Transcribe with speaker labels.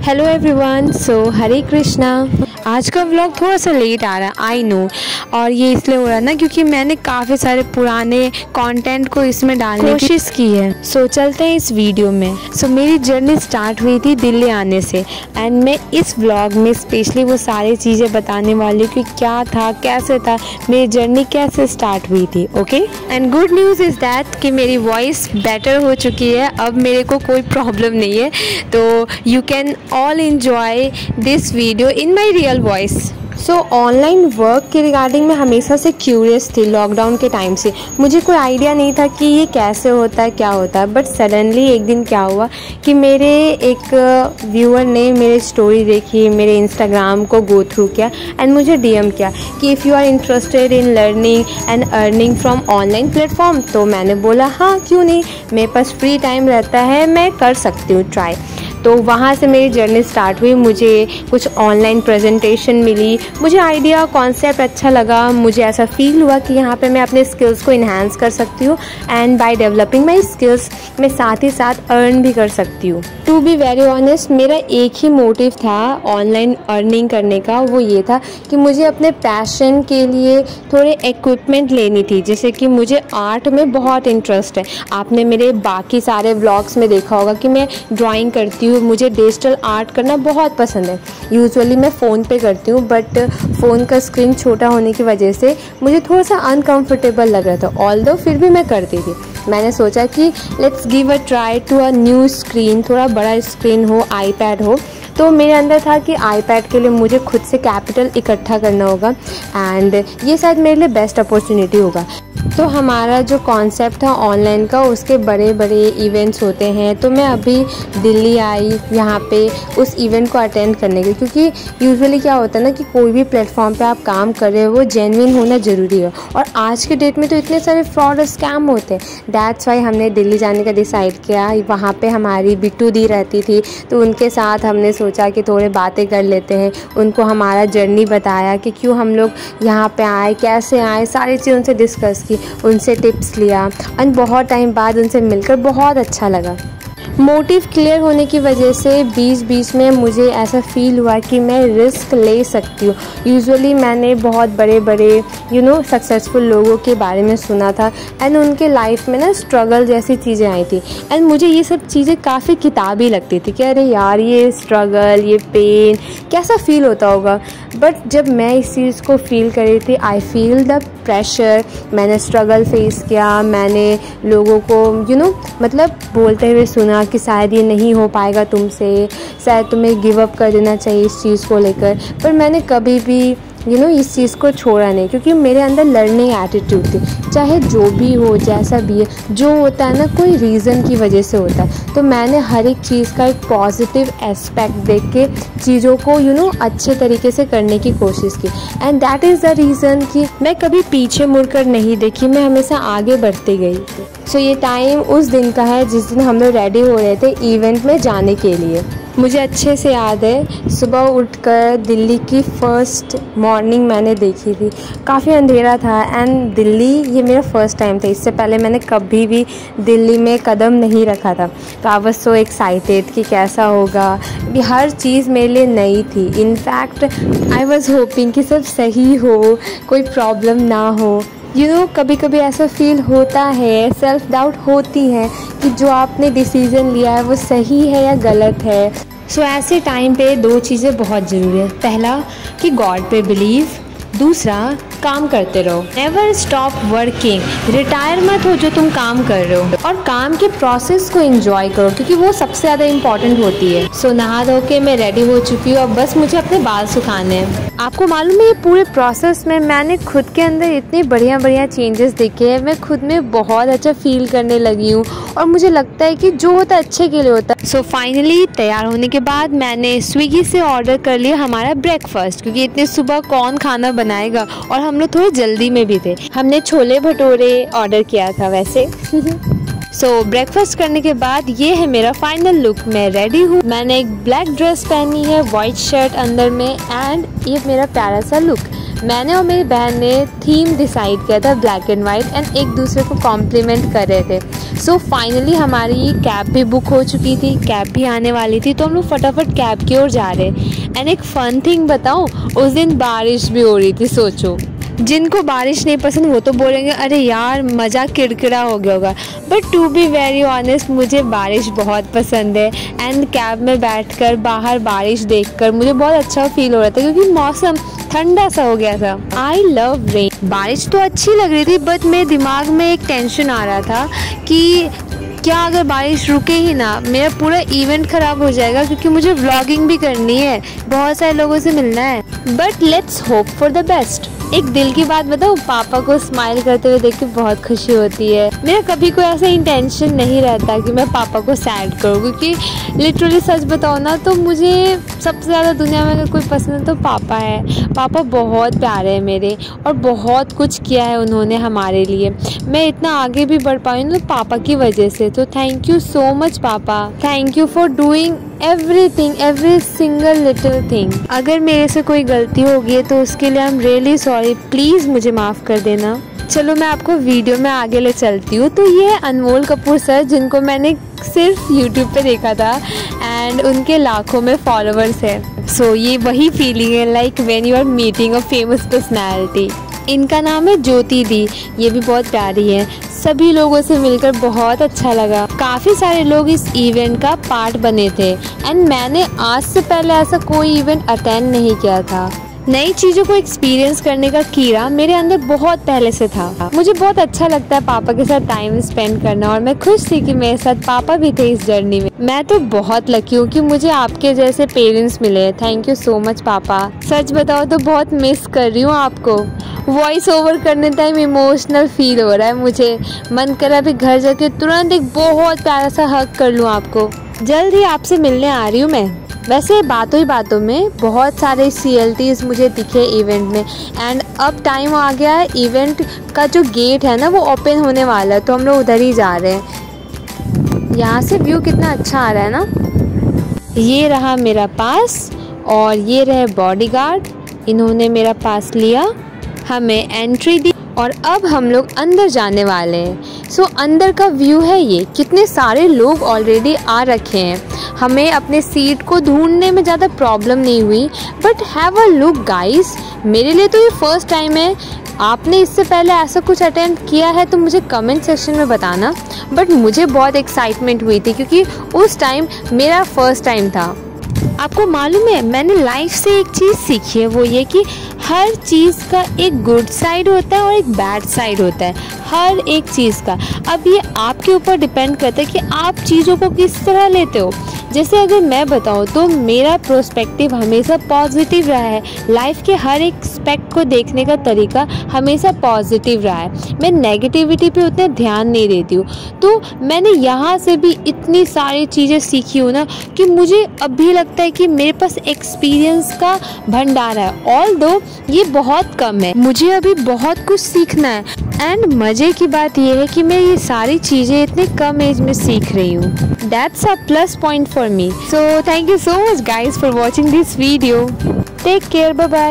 Speaker 1: Hello everyone, सो हरे कृष्णा। आज का vlog थोड़ा सा लेट आ रहा है, आई नो, और ये इसलिए हो रहा है ना क्योंकि मैंने काफ़ी सारे पुराने कंटेंट को इसमें डालने की कोशिश की है। सो चलते हैं इस वीडियो में। सो मेरी जर्नी स्टार्ट हुई थी दिल्ली आने से, एंड मैं इस व्लॉग में स्पेशली वो सारी चीज़ें बताने वाली हूँ कि क्या था, कैसे था, मेरी जर्नी कैसे स्टार्ट हुई थी। Okay, and good news is that कि मेरी वॉइस बेटर हो चुकी है, अब मेरे को कोई प्रॉब्लम नहीं है, तो you can all enjoy this video in my real voice। So online work के रिगार्डिंग मैं हमेशा से क्यूरियस थी। लॉकडाउन के टाइम से मुझे कोई आइडिया नहीं था कि ये कैसे होता है, क्या होता है, बट सडनली एक दिन क्या हुआ कि मेरे एक व्यूअर ने मेरी स्टोरी देखी, मेरे इंस्टाग्राम को गो थ्रू किया एंड मुझे डीएम किया कि if you are interested in learning and earning from online platform. तो मैंने बोला हाँ, क्यों नहीं, मेरे पास फ्री टाइम रहता है, मैं कर सकती हूँ ट्राई। तो वहाँ से मेरी जर्नी स्टार्ट हुई। मुझे कुछ ऑनलाइन प्रेजेंटेशन मिली, मुझे आइडिया कॉन्सेप्ट अच्छा लगा, मुझे ऐसा फील हुआ कि यहाँ पे मैं अपने स्किल्स को इन्हांस कर सकती हूँ and by developing my skills मैं साथ ही साथ अर्न भी कर सकती हूँ। टू बी वेरी ऑनेस्ट, मेरा एक ही मोटिव था ऑनलाइन अर्निंग करने का, वो ये था कि मुझे अपने पैशन के लिए थोड़े इक्विपमेंट लेनी थी। जैसे कि मुझे आर्ट में बहुत इंटरेस्ट है, आपने मेरे बाकी सारे व्लॉग्स में देखा होगा कि मैं ड्राइंग करती हूँ, मुझे डिजिटल आर्ट करना बहुत पसंद है। यूजुअली मैं फ़ोन पे करती हूँ, बट फ़ोन का स्क्रीन छोटा होने की वजह से मुझे थोड़ा सा अनकंफर्टेबल लग रहा था, ऑल्दो फिर भी मैं करती थी। मैंने सोचा कि let's give a try to a new screen, थोड़ा बड़ा स्क्रीन हो, आईपैड हो। तो मेरे अंदर था कि आईपैड के लिए मुझे खुद से कैपिटल इकट्ठा करना होगा एंड ये शायद मेरे लिए बेस्ट अपॉर्चुनिटी होगा। तो हमारा जो कॉन्सेप्ट था ऑनलाइन का, उसके बड़े बड़े इवेंट्स होते हैं। तो मैं अभी दिल्ली आई यहाँ पे उस इवेंट को अटेंड करने के, क्योंकि यूजुअली क्या होता है ना कि कोई भी प्लेटफॉर्म पे आप काम कर रहे हो वो जेन्युइन होना ज़रूरी है, और आज के डेट में तो इतने सारे फ्रॉड और स्कैम होते हैं। दैट्स वाई हमने दिल्ली जाने का डिसाइड किया। वहाँ पे हमारी बिट्टू दी रहती थी, तो उनके साथ हमने सोचा कि थोड़े बातें कर लेते हैं। उनको हमारा जर्नी बताया कि क्यों हम लोग यहाँ पे आए, कैसे आए, सारी चीज़ उनसे डिस्कस की, उनसे टिप्स लिया एंड बहुत टाइम बाद उनसे मिलकर बहुत अच्छा लगा। मोटिव क्लियर होने की वजह से बीच में मुझे ऐसा फील हुआ कि मैं रिस्क ले सकती हूँ। यूजुअली मैंने बहुत बड़े बड़े सक्सेसफुल लोगों के बारे में सुना था एंड उनके लाइफ में ना स्ट्रगल जैसी चीज़ें आई थी, एंड मुझे ये सब चीज़ें काफ़ी किताबी लगती थी कि अरे यार ये स्ट्रगल, ये पेन कैसा फील होता होगा। बट जब मैं इस चीज़ को फील कर रही थी, आई फील द प्रेशर। मैंने स्ट्रगल फेस किया, मैंने लोगों को मतलब बोलते हुए सुना कि शायद ये नहीं हो पाएगा तुमसे, शायद तुम्हें गिव अप कर देना चाहिए इस चीज़ को लेकर। पर मैंने कभी भी इस चीज़ को छोड़ा नहीं, क्योंकि मेरे अंदर लर्निंग एटीट्यूड थी। चाहे जो भी हो, जैसा भी है, जो होता है ना कोई रीज़न की वजह से होता है। तो मैंने हर एक चीज़ का एक पॉजिटिव एस्पेक्ट देख के चीज़ों को अच्छे तरीके से करने की कोशिश की, and that is the reason कि मैं कभी पीछे मुड़कर नहीं देखी, मैं हमेशा आगे बढ़ती गई। सो ये टाइम उस दिन का है जिस दिन हम लोग रेडी हो रहे थे इवेंट में जाने के लिए। मुझे अच्छे से याद है, सुबह उठकर दिल्ली की फ़र्स्ट मॉर्निंग मैंने देखी थी। काफ़ी अंधेरा था एंड दिल्ली ये मेरा फ़र्स्ट टाइम था, इससे पहले मैंने कभी भी दिल्ली में कदम नहीं रखा था। तो आई वाज सो एक्साइटेड कि कैसा होगा, हर चीज़ मेरे लिए नई थी। इनफैक्ट आई वाज होपिंग कि सब सही हो, कोई प्रॉब्लम ना हो। कभी कभी ऐसा फील होता है, सेल्फ डाउट होती है कि जो आपने डिसीज़न लिया है वो सही है या गलत है। सो ऐसे टाइम पे दो चीज़ें बहुत ज़रूरी है। पहला कि गॉड पे बिलीव, दूसरा काम करते रहो, नेवर स्टॉप वर्किंग। रिटायर मत हो जो तुम काम कर रहे हो, और काम के प्रोसेस को एंजॉय करो, क्योंकि वो सबसे ज़्यादा इम्पॉर्टेंट होती है। सो नहा धो के मैं रेडी हो चुकी हूँ, अब बस मुझे अपने बाल सुखाने हैं। आपको मालूम है ये पूरे प्रोसेस में मैंने खुद के अंदर इतने बढ़िया चेंजेस देखे हैं, मैं खुद में बहुत अच्छा फील करने लगी हूँ, और मुझे लगता है कि जो होता है अच्छे के लिए होता है। सो फाइनली तैयार होने के बाद मैंने स्विगी से ऑर्डर कर लिया हमारा ब्रेकफास्ट, क्योंकि इतने सुबह कौन खाना बनाएगा, और हम लोग थोड़े जल्दी में भी थे। हमने छोले भटूरे ऑर्डर किया था वैसे। सो ब्रेकफास्ट करने के बाद ये है मेरा फाइनल लुक। मैं रेडी हूँ, मैंने एक ब्लैक ड्रेस पहनी है, वाइट शर्ट अंदर में, एंड ये मेरा प्यारा सा लुक। मैंने और मेरी बहन ने थीम डिसाइड किया था ब्लैक एंड वाइट एंड एक दूसरे को कॉम्प्लीमेंट कर रहे थे। सो फाइनली हमारी कैब भी बुक हो चुकी थी, कैब भी आने वाली थी, तो हम लोग फटाफट कैब की ओर जा रहे। एंड एक फ़न थिंग बताऊँ, उस दिन बारिश भी हो रही थी। सोचो, जिनको बारिश नहीं पसंद वो तो बोलेंगे अरे यार मज़ा किड़किड़ा हो गया होगा, but to be very honest मुझे बारिश बहुत पसंद है। एंड कैब में बैठकर बाहर बारिश देखकर मुझे बहुत अच्छा फील हो रहा था, क्योंकि मौसम ठंडा सा हो गया था। I love rain. बारिश तो अच्छी लग रही थी, बट मेरे दिमाग में एक टेंशन आ रहा था कि क्या अगर बारिश रुके ही ना, मेरा पूरा इवेंट ख़राब हो जाएगा, क्योंकि मुझे व्लॉगिंग भी करनी है, बहुत सारे लोगों से मिलना है। But let's hope for the best. एक दिल की बात बताऊँ, पापा को स्माइल करते हुए देख के बहुत खुशी होती है। मेरा कभी कोई ऐसा इंटेंशन नहीं रहता कि मैं पापा को सैड करूँ, क्योंकि लिटरली सच बताओ ना तो मुझे सबसे ज़्यादा दुनिया में अगर कोई पसंद है तो पापा है। पापा बहुत प्यारे हैं मेरे, और बहुत कुछ किया है उन्होंने हमारे लिए। मैं इतना आगे भी बढ़ पाई हूँ तो पापा की वजह से। तो थैंक यू सो मच पापा, thank you for doing everything, every single little thing. अगर मेरे से कोई गलती होगी है तो उसके लिए I am really sorry, please मुझे माफ़ कर देना। चलो मैं आपको वीडियो में आगे ले चलती हूँ। तो ये है अनमोल कपूर सर, जिनको मैंने सिर्फ यूट्यूब पे देखा था एंड उनके लाखों में फॉलोअर्स है। सो ये वही फीलिंग है like when you are meeting a famous personality. इनका नाम है ज्योति दी, ये भी बहुत प्यारी है। सभी लोगों से मिलकर बहुत अच्छा लगा। काफ़ी सारे लोग इस इवेंट का पार्ट बने थे एंड मैंने आज से पहले ऐसा कोई इवेंट अटेंड नहीं किया था। नई चीज़ों को एक्सपीरियंस करने का कीड़ा मेरे अंदर बहुत पहले से था। मुझे बहुत अच्छा लगता है पापा के साथ टाइम स्पेंड करना, और मैं खुश थी कि मेरे साथ पापा भी थे इस जर्नी में। मैं तो बहुत लकी हूँ कि मुझे आपके जैसे पेरेंट्स मिले। थैंक यू सो मच पापा। सच बताओ तो बहुत मिस कर रही हूँ आपको। वॉइस ओवर करने टाइम इमोशनल फील हो रहा है मुझे। मन कर रहा है अभी घर जाके तुरंत एक बहुत प्यारा सा हग कर लूँ आपको। जल्द ही आपसे मिलने आ रही हूँ मैं। वैसे बातों ही बातों में बहुत सारे CLTs मुझे दिखे इवेंट में, एंड अब टाइम आ गया है, इवेंट का जो गेट है ना वो ओपन होने वाला है, तो हम लोग उधर ही जा रहे हैं। यहाँ से व्यू कितना अच्छा आ रहा है ना। ये रहा मेरा पास और ये रहे बॉडीगार्ड, इन्होंने मेरा पास लिया, हमें एंट्री दी और अब हम लोग अंदर जाने वाले हैं। सो अंदर का व्यू है ये। कितने सारे लोग ऑलरेडी आ रखे हैं। हमें अपने सीट को ढूंढने में ज़्यादा प्रॉब्लम नहीं हुई। But have a look guys, मेरे लिए तो ये फर्स्ट टाइम है। आपने इससे पहले ऐसा कुछ अटेंड किया है तो मुझे कमेंट सेक्शन में बताना। बट मुझे बहुत एक्साइटमेंट हुई थी क्योंकि उस टाइम मेरा फर्स्ट टाइम था। आपको मालूम है, मैंने लाइफ से एक चीज़ सीखी है, वो ये कि हर चीज़ का एक गुड साइड होता है और एक बैड साइड होता है, हर एक चीज़ का। अब ये आपके ऊपर डिपेंड करता है कि आप चीज़ों को किस तरह लेते हो। जैसे अगर मैं बताऊँ तो मेरा प्रोस्पेक्टिव हमेशा पॉजिटिव रहा है। लाइफ के हर एक एस्पेक्ट को देखने का तरीका हमेशा पॉजिटिव रहा है। मैं नेगेटिविटी पे उतना ध्यान नहीं देती हूँ। तो मैंने यहाँ से भी इतनी सारी चीज़ें सीखी हूँ ना कि मुझे अभी लगता है कि मेरे पास एक्सपीरियंस का भंडार है। ऑल्दो ये बहुत कम है, मुझे अभी बहुत कुछ सीखना है। एंड मज़े की बात यह है कि मैं ये सारी चीज़ें इतने कम एज में सीख रही हूँ। That's a plus point for me. So thank you so much guys for watching this video. Take care. Bye bye.